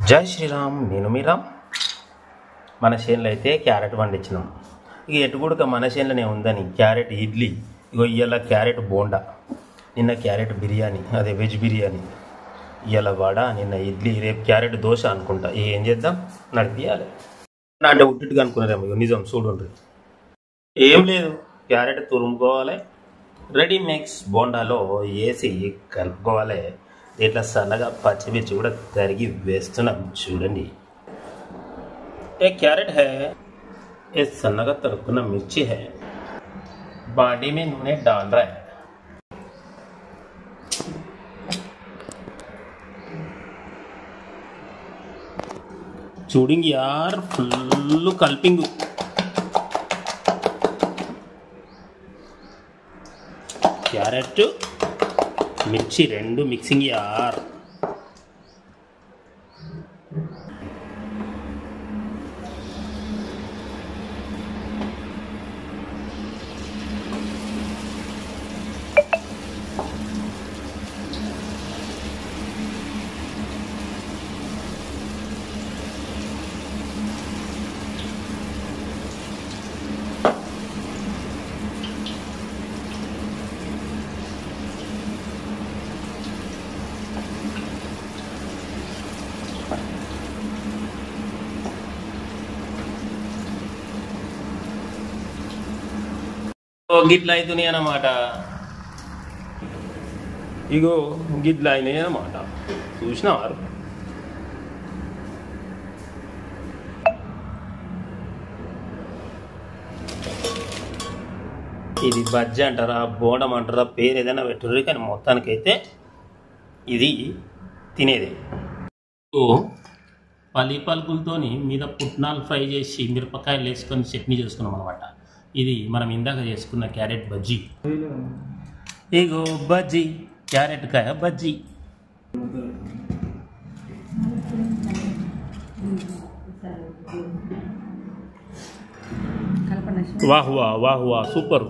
జై శ్రీరామ్. నేను మీరామ్. మన చేనులో అయితే క్యారెట్ పండించినాం. ఇక ఎటుగుడుక మన చేనులోనే ఉందని క్యారెట్ ఇడ్లీ, ఇగో ఇవాళ క్యారెట్ బోండా, నిన్న క్యారెట్ బిర్యానీ, అదే వెజ్ బిర్యానీ, ఇవాళ వడ, నిన్న ఇడ్లీ, రేపు క్యారెట్ దోశ అనుకుంటా. ఏం చేద్దాం, నడిపియాలి అంటే ఉట్టిట్టుగా అనుకున్నారేమో. ఇక నిజం చూడండి, ఏం లేదు, క్యారెట్ తురుముకోవాలి, రెడీ మిక్స్ బోండాలో వేసి కలుపుకోవాలి. ఇట్లా సన్నగా పచ్చిమిర్చి కూడా తరిగి వేస్తున్నాం చూడండి. ఏ క్యారెట్ है, ये सन्ना तड़कना मिर्ची है, बाडी में नूने डाल रहा है. చూడండి యార్, ఫుల్ కల్పింగ్. క్యారెట్ మిర్చి రెండు మిక్సింగ్ యార్. గిట్ల అవుతున్నాయి అన్నమాట. ఇగో గిట్ల అయినాయి అన్నమాట. చూసినారు, ఇది బజ్జి అంటారా, బోండం అంటారా, పేరు ఏదైనా పెట్టుర్రు, కానీ మొత్తానికైతే ఇది తినేదే. పల్లి పలుకులతోని మీద పుట్నాలు ఫ్రై చేసి మిరపకాయలు వేసుకొని చట్నీ చేసుకున్నాం అనమాట. ఇది మనం ఇందాక చేసుకున్న క్యారెట్ బజ్జీ. ఇగో బజ్జీ, క్యారెట్ కాయ బజ్జీ. వాహ్ వాహ్ వాహ్ వాహ్, సూపర్.